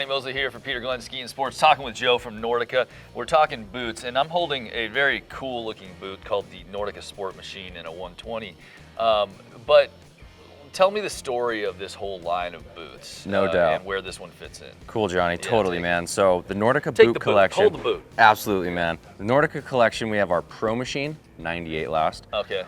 Johnny Mosley here for Peter Glenn Ski and Sports, talking with Joe from Nordica. We're talking boots, and I'm holding a very cool looking boot called the Nordica Sport Machine in a 120. But tell me the story of this whole line of boots. No doubt. And where this one fits in. Cool, Johnny. Totally, man. So the Nordica Take boot the collection. Hold the boot. Absolutely, man. The Nordica collection, we have our Pro Machine, 98 last. Okay.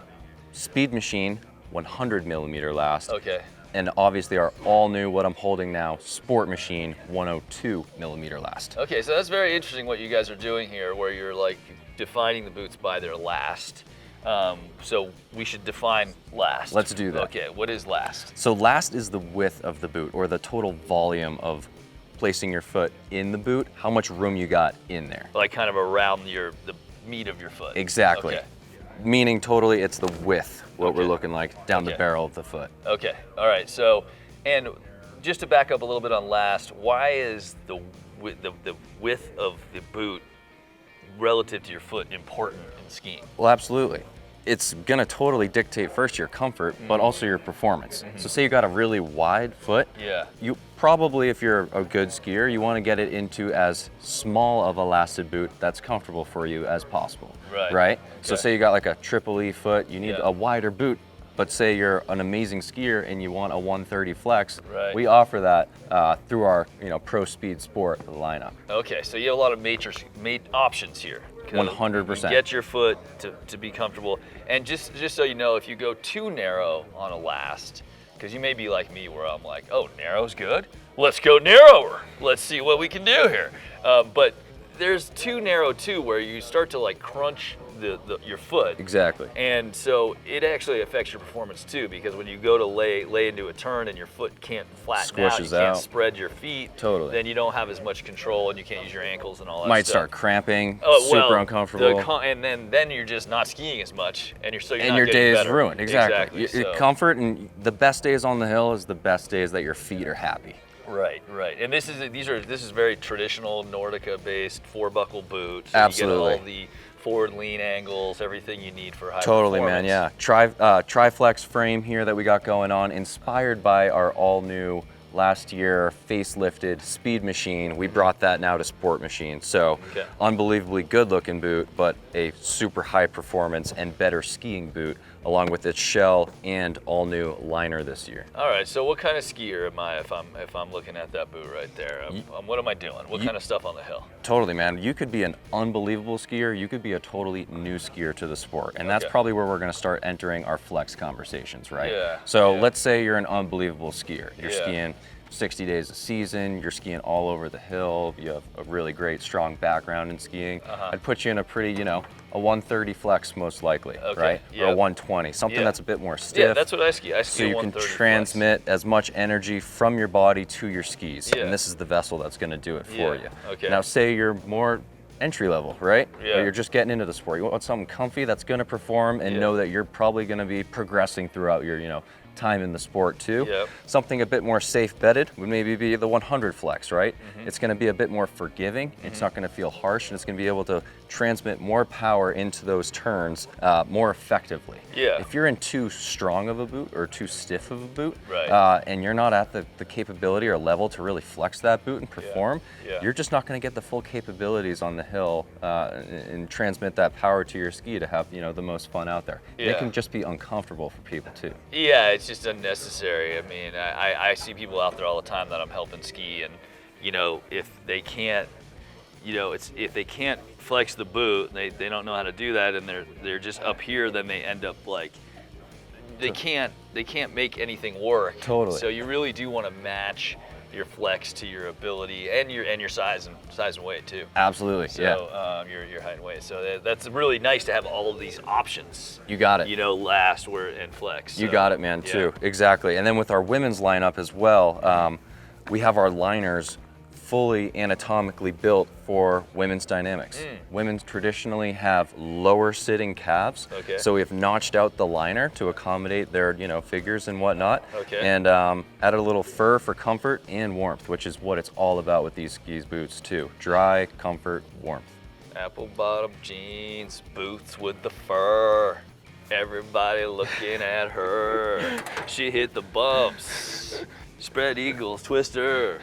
Speed Machine, 100 millimeter last. Okay. And obviously our all new, what I'm holding now, Sport Machine, 102 millimeter last. Okay, so that's very interesting what you guys are doing here, where you're like defining the boots by their last. So we should define last. Let's do that. Okay, what is last? So last is the width of the boot, or the total volume of placing your foot in the boot, how much room you got in there. Like kind of around the meat of your foot. Exactly. Okay. Meaning totally it's the width, what Okay. we're looking like down the Okay. barrel of the foot. Okay, all right, so, and just to back up a little bit on last, why is the width of the boot relative to your foot important in skiing? Well, absolutely. It's gonna totally dictate first your comfort, but also your performance. So say you got a really wide foot, Yeah. you probably, if you're a good skier, you wanna get it into as small of a lasted boot that's comfortable for you as possible, Right. So Okay. say you got like a triple E foot, you need Yeah. a wider boot, but say you're an amazing skier and you want a 130 flex, Right. we offer that through our Pro Speed Sport lineup. Okay, so you have a lot of options here. 100%. You get your foot to be comfortable. And just so you know, if you go too narrow on a last, because you may be like me where I'm like, oh, narrow's good? Let's go narrower. Let's see what we can do here. But there's too narrow too, where you start to like crunch your foot. Exactly. And so it actually affects your performance too, because when you go to lay into a turn and your foot can't flatten out, you Squishes can't out. spread your feet, Totally. then you don't have as much control and you can't use your ankles and all that Might stuff. start cramping, Oh, super uncomfortable. And then you're just not skiing as much, and you're and not your getting day is better. ruined. Exactly. Your So- comfort, and the best days on the hill is the best days that your feet are happy. Right. And this is very traditional Nordica based 4-buckle boot. So Absolutely. You get all the forward lean angles, everything you need for high Totally, performance. man. Yeah. Triflex frame here that we got going on, inspired by our all new last year facelifted Speed Machine. We brought that now to Sport Machine. So Okay. unbelievably good looking boot, but a super high performance and better skiing boot, along with its shell and all new liner this year. All right. So what kind of skier am I if I'm looking at that boot right there? What am I doing? What kind of stuff on the hill? Totally, man. You could be an unbelievable skier. You could be a totally new skier to the sport. And that's Okay. probably where we're going to start entering our flex conversations, right? Yeah, So yeah. let's say you're an unbelievable skier. You're Yeah. skiing 60 days a season. You're skiing all over the hill. You have a really great, strong background in skiing. I'd put you in a pretty, a 130 flex most likely, Okay, right? Or yeah. a 120, something Yeah. that's a bit more stiff. Yeah, that's what I ski. I ski so you can 130 flex. transmit as much energy from your body to your skis. Yeah. And this is the vessel that's going to do it for Yeah, you. okay. Now say you're more entry level, right? Yeah. Or you're just getting into the sport. You want something comfy that's going to perform and Yeah. know that you're probably going to be progressing throughout your, time in the sport too. Yep. Something a bit more safe bedded would maybe be the 100 flex, right? Mm-hmm. It's going to be a bit more forgiving. It's not going to feel harsh, and it's going to be able to transmit more power into those turns more effectively. Yeah. If you're in too strong of a boot or too stiff of a boot, Right. and you're not at the capability or level to really flex that boot and perform, Yeah. you're just not going to get the full capabilities on the hill and transmit that power to your ski to have the most fun out there. Yeah. It can just be uncomfortable for people too. Yeah, it's just unnecessary. I mean, I see people out there all the time that I'm helping ski, and if they can't, if they can't flex the boot, they don't know how to do that, and they're just up here, then they end up like they can't make anything work. Totally. So you really do want to match your flex to your ability and your size and weight too. Absolutely. So Yeah. your height and weight. So that's really nice to have all of these options. You got it. Last and flex. You So, got it, man, yeah. too. Exactly. And then with our women's lineup as well, we have our liners fully anatomically built for women's dynamics. Women traditionally have lower sitting calves, Okay. so we've notched out the liner to accommodate their figures and whatnot, Okay. and added a little fur for comfort and warmth, which is what it's all about with these skis boots too. Dry, comfort, warmth. Apple bottom jeans, boots with the fur. Everybody looking at her. She hit the bumps. Spread eagles, twister.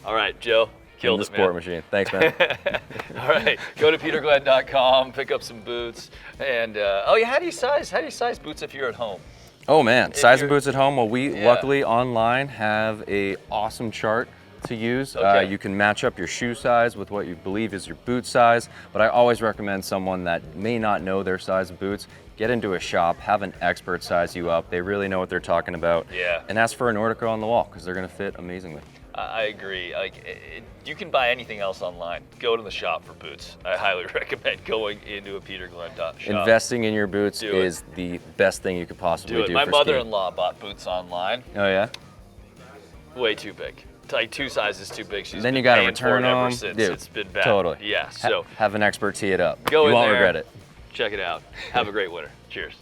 All right, Joe. Killed the it, sport man. machine. Thanks, man. All right, go to peterglenn.com, pick up some boots, and oh yeah, how do you size boots if you're at home? Oh man, sizing you're- boots at home. Well, we Yeah. luckily online have a awesome chart to use. Okay. You can match up your shoe size with what you believe is your boot size, but I always recommend someone that may not know their size of boots, get into a shop, have an expert size you up. They really know what they're talking about. Yeah. And ask for a Nordica on the wall because they're going to fit amazingly. I agree. You can buy anything else online. Go to the shop for boots. I highly recommend going into a Peter Glenn shop. Investing in your boots Do it. is the best thing you could possibly Do it. do My for skiing. mother-in-law bought boots online. Oh yeah? Way too big. Like 2 sizes too big. She's Then you been gotta paying for return it ever them. since. Dude, It's been bad. totally. Yeah. So Have an expert tee it up. go You in won't there. regret it. Check it out. Have a great winter. Cheers.